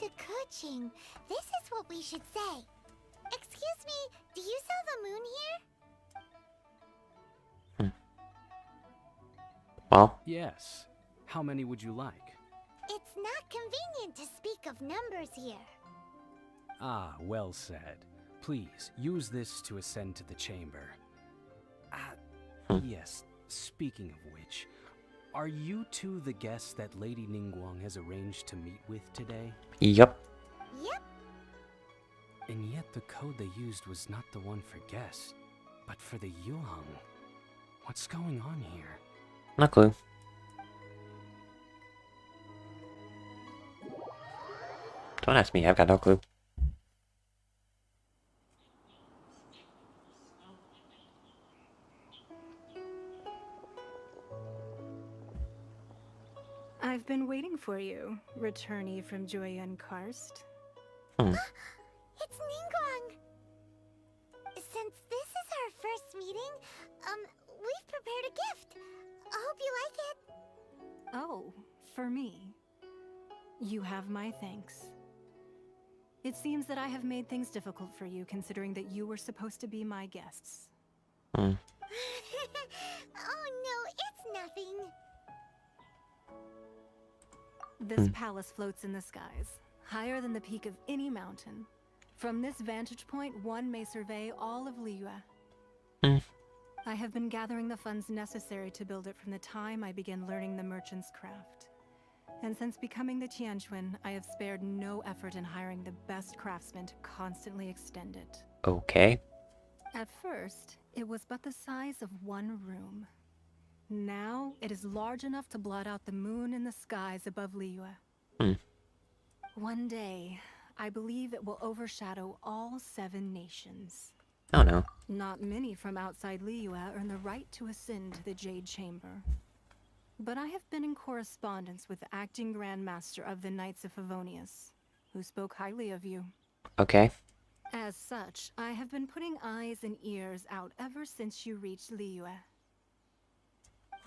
to Kuching, this is what we should say. Excuse me, do you sell the moon here? Well? Yes. How many would you like? It's not convenient to speak of numbers here. Ah, well said. Please, use this to ascend to the chamber. Yes, speaking of which, are you two the guests that Lady Ningguang has arranged to meet with today? Yep. Yep. And yet the code they used was not the one for guests, but for the Yuhang. What's going on here? No clue. Don't ask me, I've got no clue. I've been waiting for you, returnee from Joyun Karst. It's Ningguang. Since this is our first meeting, we've prepared a gift. I hope you like it. Oh, for me. You have my thanks. It seems that I have made things difficult for you, considering that you were supposed to be my guests. Oh no, it's nothing. This palace floats in the skies, higher than the peak of any mountain. From this vantage point, one may survey all of Liyue. I have been gathering the funds necessary to build it from the time I began learning the merchant's craft. And since becoming the Tianquan, I have spared no effort in hiring the best craftsmen to constantly extend it. Okay. At first, it was but the size of one room. Now, it is large enough to blot out the moon in the skies above Liyue. One day, I believe it will overshadow all 7 nations. Oh no. Not many from outside Liyue earn the right to ascend to the Jade Chamber. But I have been in correspondence with the acting Grand Master of the Knights of Favonius, who spoke highly of you. Okay. As such, I have been putting eyes and ears out ever since you reached Liyue.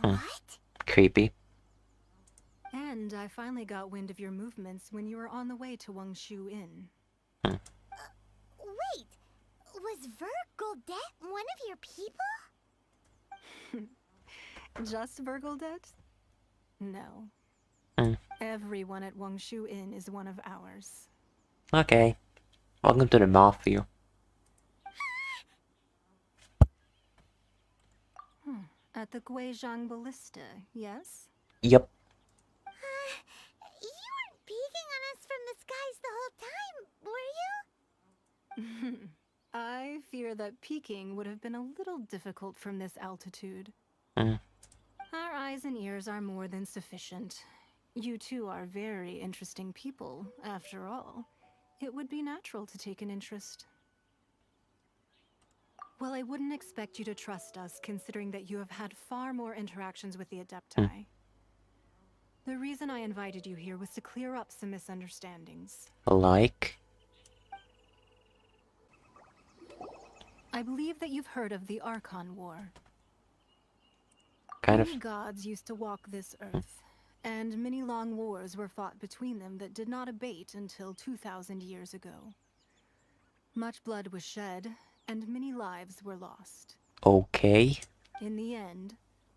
What? Creepy. And I finally got wind of your movements when you were on the way to Wangshu Inn. Wait, was Vergoldet one of your people? Just Vergoldet? No. Everyone at Wangshu Inn is one of ours. Okay. Welcome to the Mafia. At the Guizhang Ballista, yes? Yep. You weren't peeking on us from the skies the whole time, were you? I fear that peeking would have been a little difficult from this altitude. Our eyes and ears are more than sufficient. You two are very interesting people, after all. It would be natural to take an interest. Well, I wouldn't expect you to trust us, considering that you have had far more interactions with the Adepti. The reason I invited you here was to clear up some misunderstandings. Like? I believe that you've heard of the Archon War. Kind of. Many gods used to walk this earth, and many long wars were fought between them that did not abate until 2,000 years ago. Much blood was shed, and many lives were lost. Okay. In the end,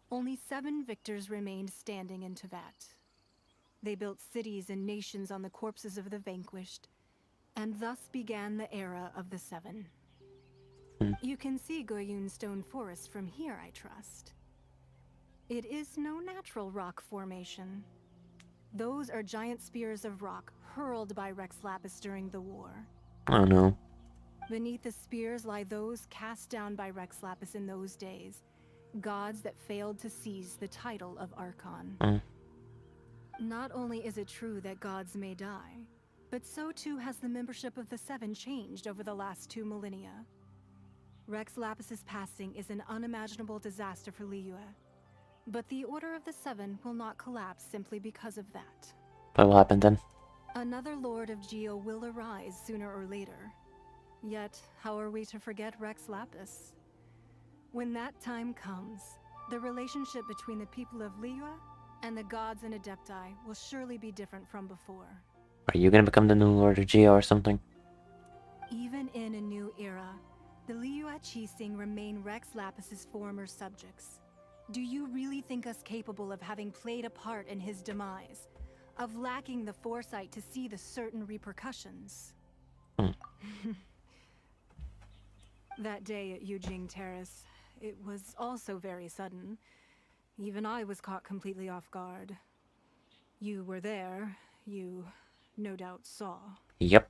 only 7 victors remained standing in Teyvat. They built cities and nations on the corpses of the vanquished, and thus began the era of the 7. You can see Goyun Stone Forest from here, I trust. It is no natural rock formation. Those are giant spears of rock hurled by Rex Lapis during the war. I don't know. Beneath the spears lie those cast down by Rex Lapis in those days, gods that failed to seize the title of Archon. Not only is it true that gods may die, but so too has the membership of the 7 changed over the last 2 millennia. Rex Lapis's passing is an unimaginable disaster for Liyue, but the Order of the 7 will not collapse simply because of that. What will happen then? Another Lord of Geo will arise sooner or later. Yet, how are we to forget Rex Lapis? When that time comes, the relationship between the people of Liyue and the gods and Adepti will surely be different from before. Are you gonna become the new Lord of Geo or something? Even in a new era, the Liyue Qixing remain Rex Lapis's former subjects. Do you really think us capable of having played a part in his demise? Of lacking the foresight to see the certain repercussions? That day at Yujing Terrace, it was also very sudden. Even I was caught completely off guard. You were there, you no doubt saw. Yep.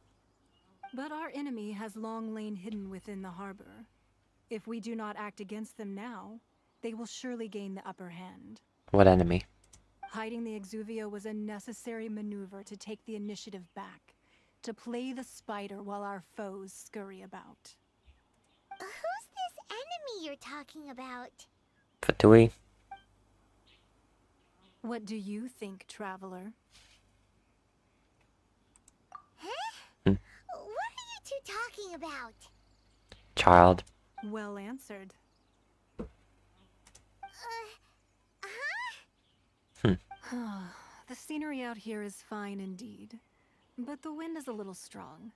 But our enemy has long lain hidden within the harbor. If we do not act against them now, they will surely gain the upper hand. What enemy? Hiding the Exuvia was a necessary maneuver to take the initiative back, to play the spider while our foes scurry about. Who's this enemy you're talking about? Fatui? What do you think, traveler? Huh? Hmm. What are you two talking about? Child. Well answered. The scenery out here is fine indeed, but the wind is a little strong.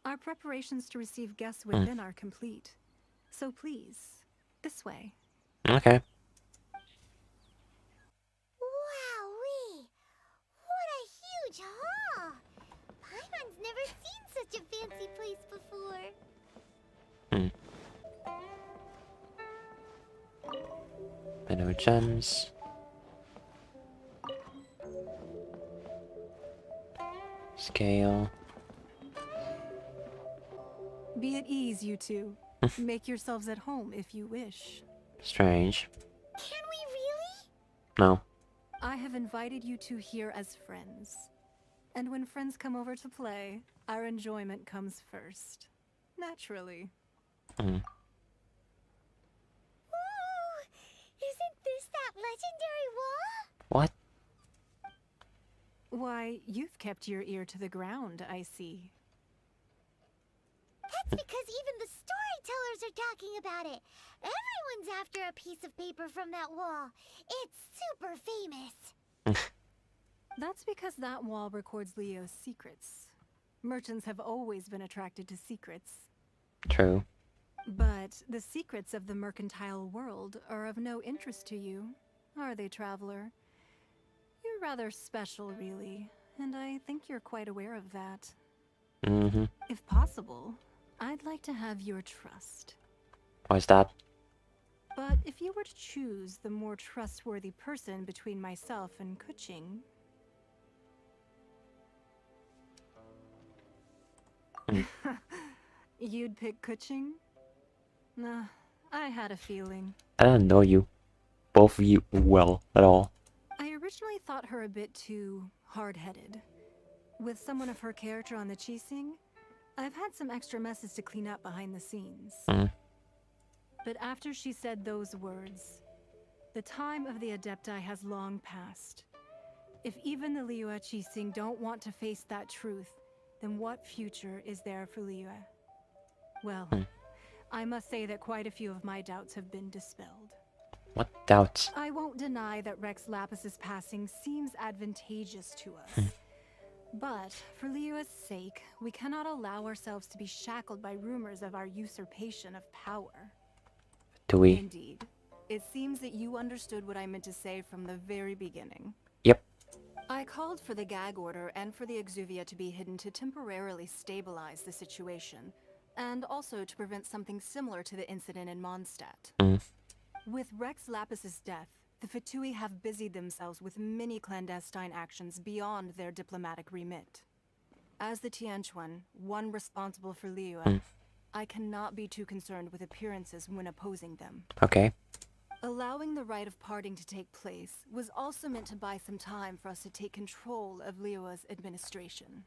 Our preparations to receive guests within are complete. So please, this way. Okay. Wowee! What a huge hall! Paimon's never seen such a fancy place before. Minnow gems. Scale. Be at ease, you two. Make yourselves at home if you wish. Strange. Can we really? No. I have invited you two here as friends. And when friends come over to play, our enjoyment comes first. Naturally. Ooh! Isn't this that legendary wall? What? Why, you've kept your ear to the ground, I see. That's because even the storytellers are talking about it. Everyone's after a piece of paper from that wall. It's super famous. That's because that wall records Leo's secrets. Merchants have always been attracted to secrets. True. But the secrets of the mercantile world are of no interest to you, are they, traveler? You're rather special, really, and I think you're quite aware of that. Mm-hmm. If possible, I'd like to have your trust. Why's that? But if you were to choose the more trustworthy person between myself and Kuching... You'd pick Kuching? Nah, I had a feeling. I don't know you. Both of you well at all. I originally thought her a bit too hard-headed. With someone of her character on the Qixing, I've had some extra messes to clean up behind the scenes. But after she said those words, the time of the Adepti has long passed. If even the Liyue Qixing don't want to face that truth, then what future is there for Liyue? Well, I must say that quite a few of my doubts have been dispelled. What doubts? I won't deny that Rex Lapis's passing seems advantageous to us. But, for Liyue's sake, we cannot allow ourselves to be shackled by rumors of our usurpation of power. Do we? Indeed. It seems that you understood what I meant to say from the very beginning. Yep. I called for the gag order and for the Exuvia to be hidden to temporarily stabilize the situation, and also to prevent something similar to the incident in Mondstadt. With Rex Lapis's death, the Fatui have busied themselves with many clandestine actions beyond their diplomatic remit. As the Tianquan, one responsible for Liyue, I cannot be too concerned with appearances when opposing them. Okay. Allowing the rite of parting to take place was also meant to buy some time for us to take control of Liyue's administration.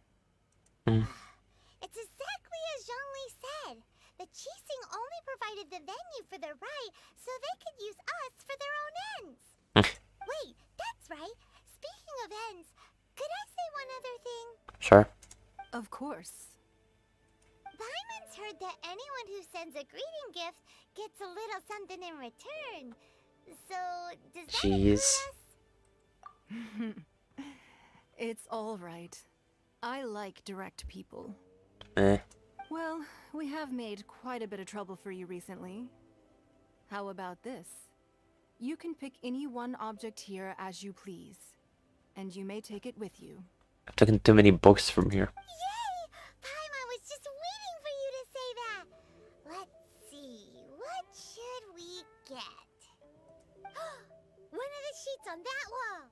It's exactly as Zhongli said. The Qixing only provided the venue for their rite so they could use us for their own ends. Wait, that's right. Speaking of ends, could I say one other thing? Sure. Of course. Paimon's heard that anyone who sends a greeting gift gets a little something in return. So, does that include Jeez. us? It's all right. I like direct people. Eh. Well, we have made quite a bit of trouble for you recently. How about this? You can pick any one object here as you please, and you may take it with you. I've taken too many books from here. Yay! Paimon was just waiting for you to say that. Let's see, what should we get? One of the sheets on that wall.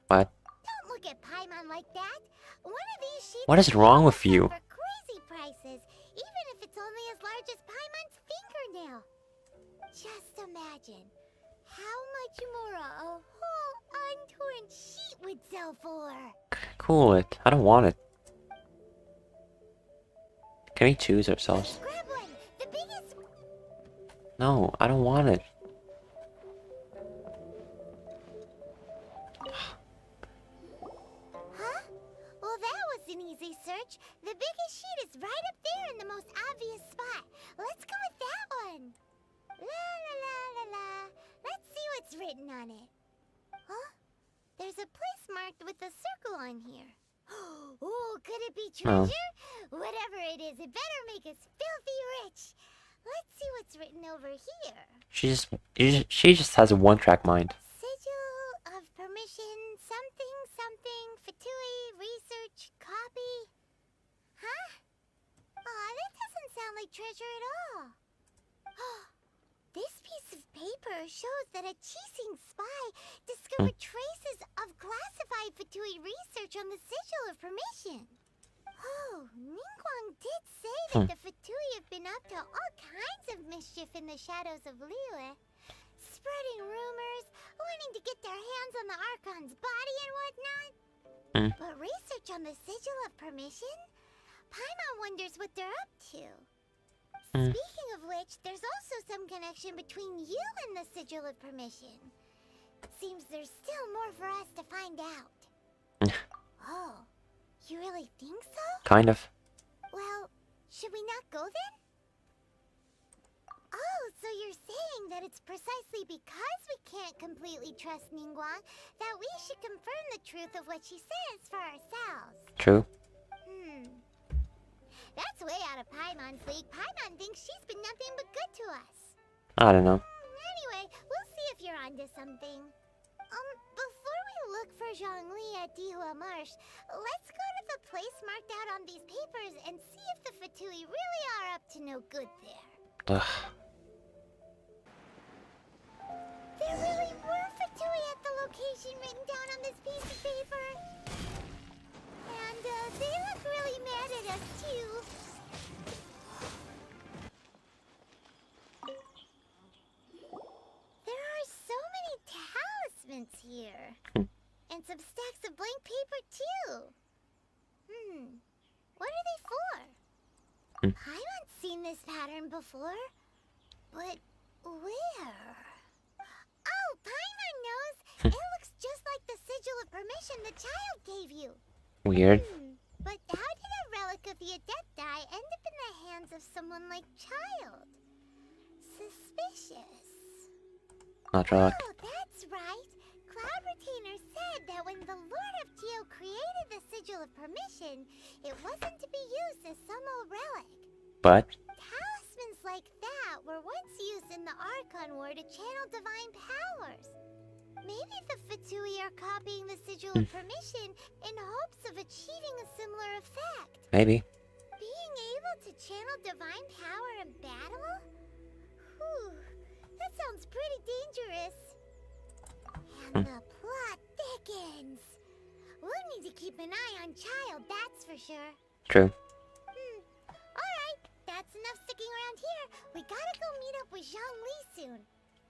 What? Don't look at Paimon like that. One of these sheets. What is wrong with sell you? For crazy prices, even if it's only as large as Paimon's fingernail. Just imagine how much more a whole untorn sheet would sell for. Cool it. I don't want it. Can we choose ourselves? Grab one, the biggest. No, I don't want it. Huh? Well, that was an easy search. The biggest sheet is right up there in the most obvious spot. Let's go with that one. La la la la la. Let's see what's written on it. Huh? There's a place marked with a circle on here. Oh, could it be No. treasure? Whatever it is, it better make us filthy rich. Let's see what's written over here. She just has a one-track mind. Sigil of permission, something, something, Fatui, research, copy. Huh? Aw, that doesn't sound like treasure at all. This piece of paper shows that a Qixing spy discovered traces of classified Fatui research on the Sigil of permission. Oh, Ningguang did say that the Fatui have been up to all kinds of mischief in the shadows of Liyue. Spreading rumors, wanting to get their hands on the Archon's body and whatnot. But research on the Sigil of Permission? Paimon wonders what they're up to. Speaking of which, there's also some connection between you and the Sigil of Permission. Seems there's still more for us to find out. Oh, you really think so? Kind of. Well, should we not go then? Oh, so you're saying that it's precisely because we can't completely trust Ningguang that we should confirm the truth of what she says for ourselves. True. That's way out of Paimon's league. Paimon thinks she's been nothing but good to us. I don't know. Anyway, we'll see if you're onto something. Before we look for Zhongli at Dihua Marsh, let's go to the place marked out on these papers and see if the Fatui really are up to no good there. Ugh. There really were Fatui at the location written down on this piece of paper. And they look really mad at us too. There are so many talismans here. And some stacks of blank paper too. What are they for? I haven't seen this pattern before. But where? Oh, Paimon knows! It looks just like the Sigil of Permission the child gave you. Weird. But how did a relic of the Adepti end up in the hands of someone like Child? Suspicious. Not relic. Oh, that's right. Cloud Retainer said that when the Lord of Geo created the Sigil of Permission, it wasn't to be used as some old relic. But Talismans like that were once used in the Archon War to channel divine powers. Maybe the Fatui are copying the Sigil of Permission in hopes of achieving a similar effect. maybe. Being able to channel divine power in battle? Whew, that sounds pretty dangerous. And the plot thickens. We'll need to keep an eye on Child, that's for sure. True. Alright, that's enough sticking around here. We gotta go meet up with Zhongli soon.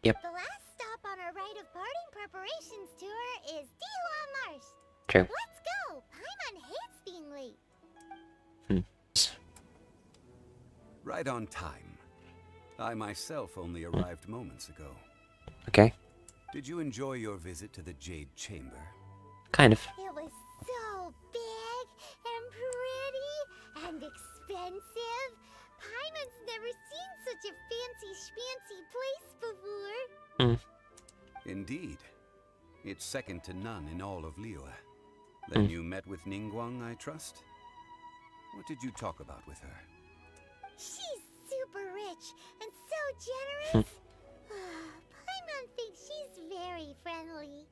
Yep. The last stop on our rite of parting preparations tour is Dihua Marsh. True. Let's go! Paimon hates being late. Right on time. I myself only arrived moments ago. Okay. Did you enjoy your visit to the Jade Chamber? Kind of. It was so big and pretty and expensive. Paimon's never seen such a fancy schmancy place before. Indeed. It's second to none in all of Liyue. Then you met with Ningguang, I trust? What did you talk about with her? She's super rich and so generous. Paimon thinks she's very friendly.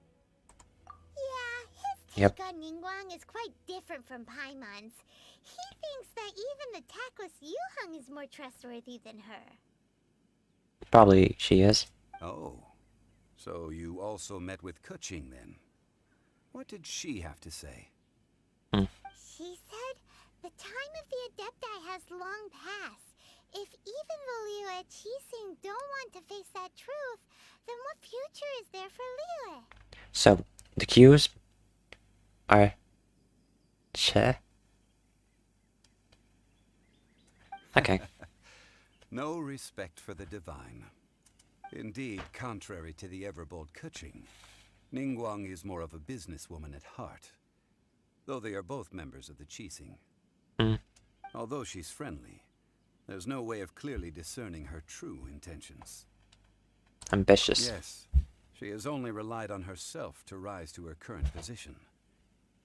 Yeah, his take on Ningguang is quite different from Paimon's. He thinks that even the tactless Yuheng is more trustworthy than her. Probably she is. Oh, so you also met with Keqing then? What did she have to say? She said the time of the Adepti has long passed. If even the Liyue Qixing don't want to face that truth, then what future is there for Liyue? So the Qs are Che. Okay. No respect for the divine. Indeed, contrary to the ever-bold Keqing, Ningguang is more of a businesswoman at heart, though they are both members of the Qixing. Although she's friendly, there's no way of clearly discerning her true intentions. Ambitious. Yes, she has only relied on herself to rise to her current position.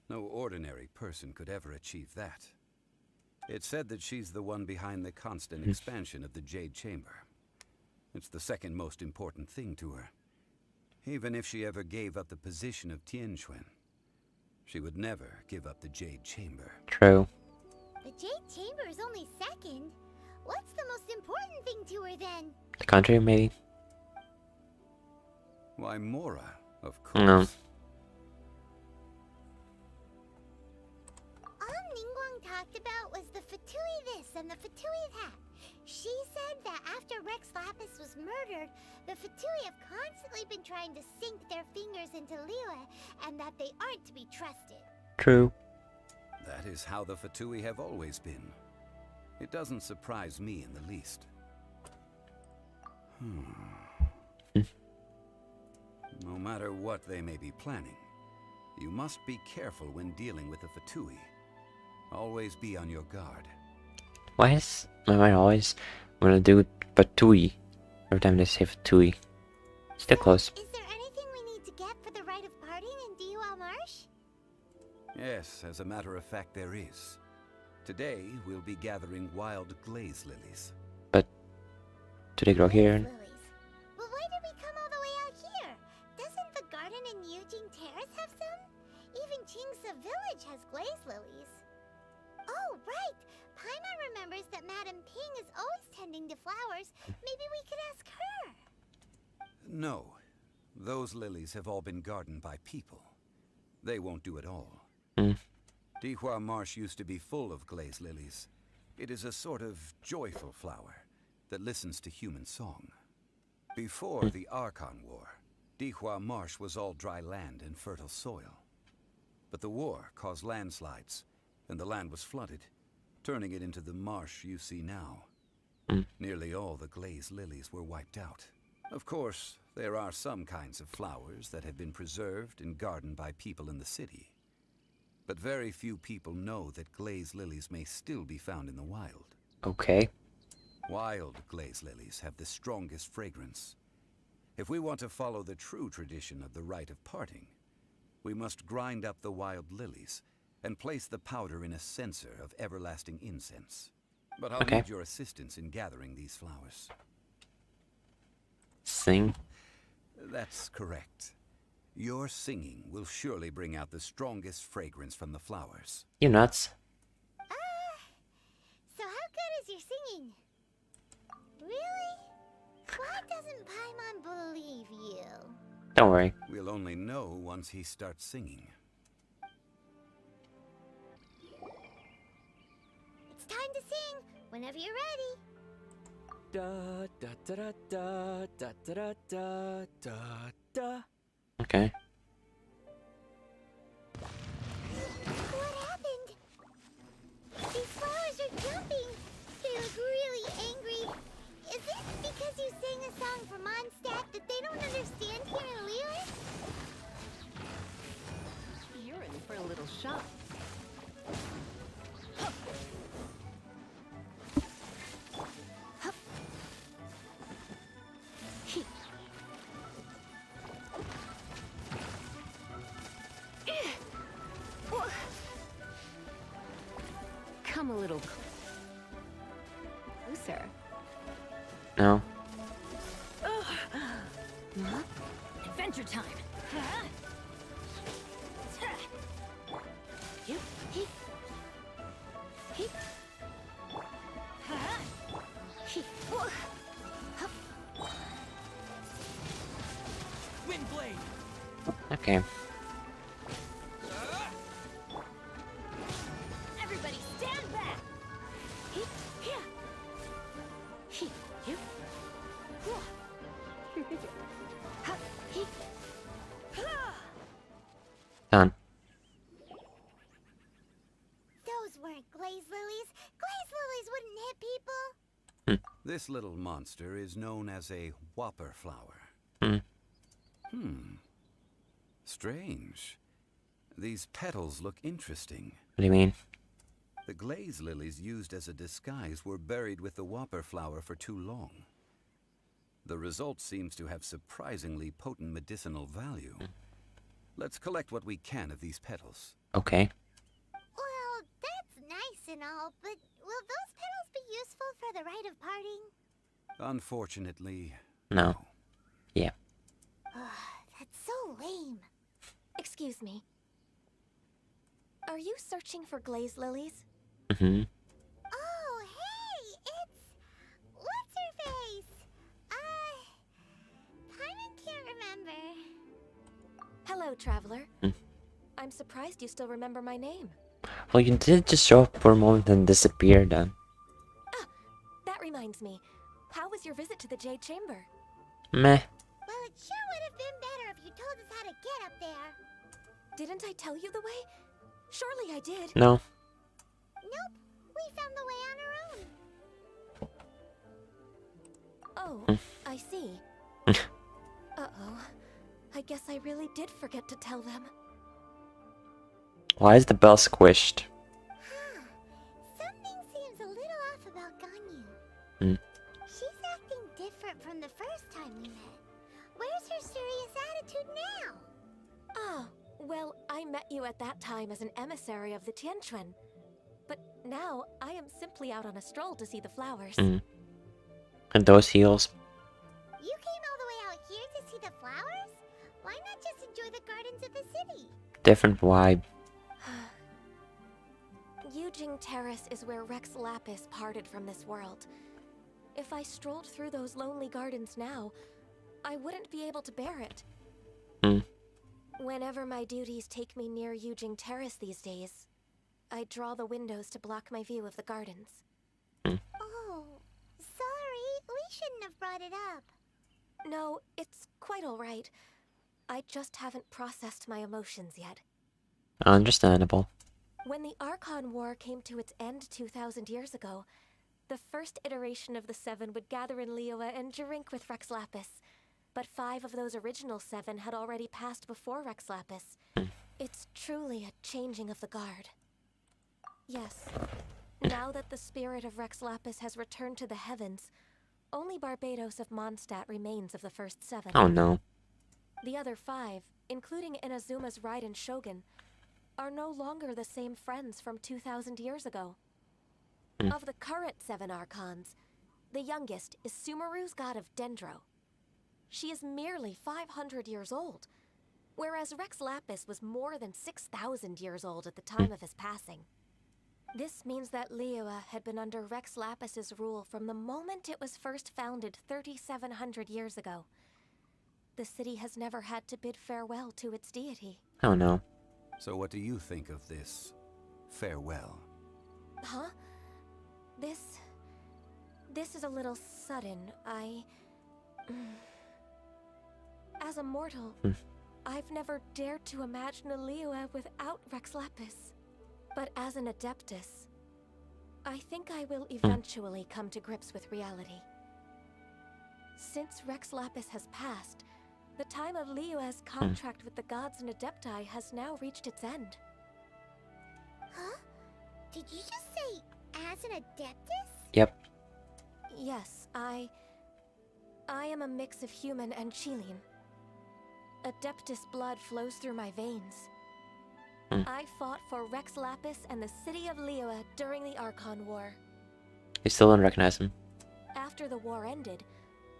No ordinary person could ever achieve that. It's said that she's the one behind the constant expansion of the Jade Chamber. It's the second most important thing to her. Even if she ever gave up the position of Tianquan, she would never give up the Jade Chamber. True. The Jade Chamber is only second. What's the most important thing to her then? The country, maybe? Why, Mora, of course. No. All Ningguang talked about was the Fatui this and the Fatui that. She said that after Rex Lapis was murdered, the Fatui have constantly been trying to sink their fingers into Liyue, and that they aren't to be trusted. True. That is how the Fatui have always been. It doesn't surprise me in the least. No matter what they may be planning, you must be careful when dealing with the Fatui. Always be on your guard. Why is my mind always want to do Fatui every time they say Fatui? Still close. Is there anything we need to get for the rite of parting in Diwa Marsh? Yes, as a matter of fact, there is. Today, we'll be gathering wild glaze lilies. But do they grow here? Lilies. But why did we come all the way out here? Doesn't the garden in Yujing Terrace have some? Even Qingsa Village has glaze lilies. Oh, right! Paimon remembers that Madame Ping is always tending to flowers. Maybe we could ask her. No. Those lilies have all been gardened by people. They won't do it all. Dihua Marsh used to be full of glaze lilies. It is a sort of joyful flower that listens to human song. Before the Archon War, Dihua Marsh was all dry land and fertile soil. But the war caused landslides, and the land was flooded, turning it into the marsh you see now. Nearly all the glaze lilies were wiped out. Of course, there are some kinds of flowers that have been preserved and gardened by people in the city. But very few people know that glaze lilies may still be found in the wild. Okay. Wild glaze lilies have the strongest fragrance. If we want to follow the true tradition of the rite of parting, we must grind up the wild lilies and place the powder in a censer of everlasting incense. But I'll need your assistance in gathering these flowers. Sing. That's correct. Your singing will surely bring out the strongest fragrance from the flowers. You nuts. So how good is your singing? Really? Why doesn't Paimon believe you? Don't worry. We'll only know once he starts singing. It's time to sing, whenever you're ready. Da da da da da da da da da. Okay. What happened? These flowers are jumping. They look really angry. Is it because you sang a song for Mondstadt that they don't understand here in Liyue? You're in for a little shock. Come a little closer. No. Huh? Adventure time. Wind blade. Okay. Everybody stand back. Done. Those weren't glaze lilies. Glaze lilies wouldn't hit people. This little monster is known as a whopper flower. Strange. These petals look interesting. What do you mean? The glaze lilies used as a disguise were buried with the whopper flower for too long. The result seems to have surprisingly potent medicinal value. Let's collect what we can of these petals. Okay. Well, that's nice and all, but will those petals be useful for the rite of parting? Unfortunately, No. Yeah. That's so lame. Excuse me. Are you searching for glaze lilies? Mm-hmm. Oh, hey, it's... What's her face? Paimon can't remember. Hello, traveler. I'm surprised you still remember my name. Well, you did just show up for a moment and disappear then. Ah, that reminds me. How was your visit to the Jade Chamber? Meh. Well, it sure would have been better if you told us how to get up there. Didn't I tell you the way? Surely I did. No. Nope, we found the way on our own. Oh, I see. Uh-oh. I guess I really did forget to tell them. Why is the bell squished? Something seems a little off about Ganyu. She's acting different from the first time we met. Where's her serious attitude now? Ah, well, I met you at that time as an emissary of the Tianquan. But now, I am simply out on a stroll to see the flowers. And those heels. You came all the way out here to see the flowers? Why not just enjoy the gardens of the city? Different vibe. Yujing Terrace is where Rex Lapis parted from this world. If I strolled through those lonely gardens now, I wouldn't be able to bear it. Whenever my duties take me near Yujing Terrace these days, I draw the windows to block my view of the gardens. Oh, sorry. We shouldn't have brought it up. No, it's quite all right. I just haven't processed my emotions yet. Understandable. When the Archon War came to its end 2,000 years ago, the first iteration of the Seven would gather in Liyue and drink with Rex Lapis. But 5 of those original 7 had already passed before Rex Lapis. It's truly a changing of the guard. Yes, now that the spirit of Rex Lapis has returned to the heavens, only Barbados of Mondstadt remains of the first 7. Oh no. The other 5, including Inazuma's Raiden Shogun, are no longer the same friends from 2,000 years ago. Of the current 7 Archons, the youngest is Sumeru's god of Dendro. She is merely 500 years old, whereas Rex Lapis was more than 6,000 years old at the time of his passing. This means that Liyue had been under Rex Lapis's rule from the moment it was first founded 3,700 years ago. The city has never had to bid farewell to its deity. Oh no. So what do you think of this farewell? Huh? This is a little sudden. As a mortal, I've never dared to imagine a Liyue without Rex Lapis. But as an Adeptus, I think I will eventually come to grips with reality. Since Rex Lapis has passed, the time of Liyue's contract with the gods and Adepti has now reached its end. Huh? Did you just say, as an Adeptus? Yep. Yes, I am a mix of human and Chilean. Adeptus blood flows through my veins. I fought for Rex Lapis and the city of Liyue during the Archon War. You still don't recognize him. After the war ended,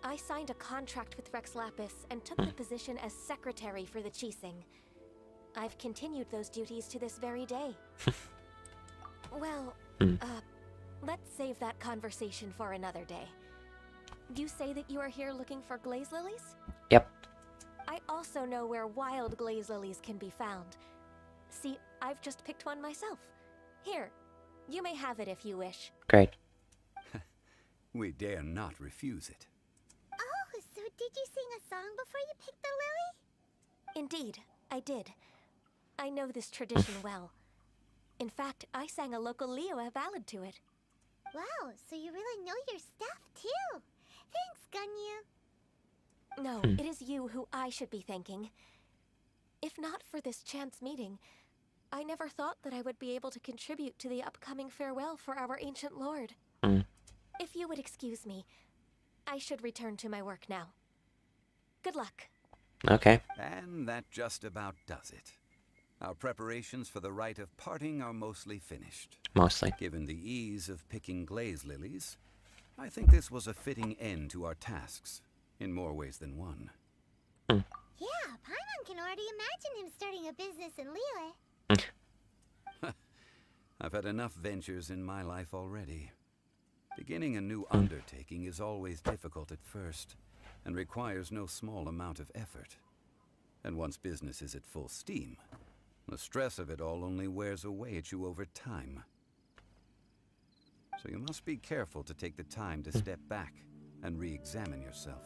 I signed a contract with Rex Lapis and took the position as secretary for the Qixing. I've continued those duties to this very day. Well, let's save that conversation for another day. You say that you are here looking for glaze lilies? Yep. I also know where wild glaze lilies can be found. See, I've just picked one myself. Here, you may have it if you wish. Great. We dare not refuse it. Oh, so did you sing a song before you picked the lily? Indeed, I did. I know this tradition well. In fact, I sang a local Liyue ballad to it. Wow, so you really know your stuff, too. Thanks, Gunyu. No, it is you who I should be thanking. If not for this chance meeting, I never thought that I would be able to contribute to the upcoming farewell for our ancient lord. If you would excuse me, I should return to my work now. Good luck. Okay. And that just about does it. Our preparations for the rite of parting are mostly finished. Mostly. Given the ease of picking glaze lilies, I think this was a fitting end to our tasks, in more ways than one. Yeah, Paimon can already imagine him starting a business in Liyue. I've had enough ventures in my life already. Beginning a new undertaking is always difficult at first, and requires no small amount of effort. And once business is at full steam, the stress of it all only wears away at you over time. So you must be careful to take the time to step back and re-examine yourself.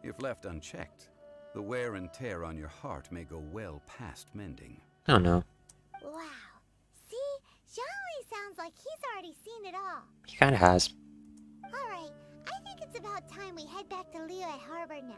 If left unchecked, the wear and tear on your heart may go well past mending. Oh no. Wow. See? Zhongli sounds like he's already seen it all. He kinda has. Alright, I think it's about time we head back to Liyue Harbor now.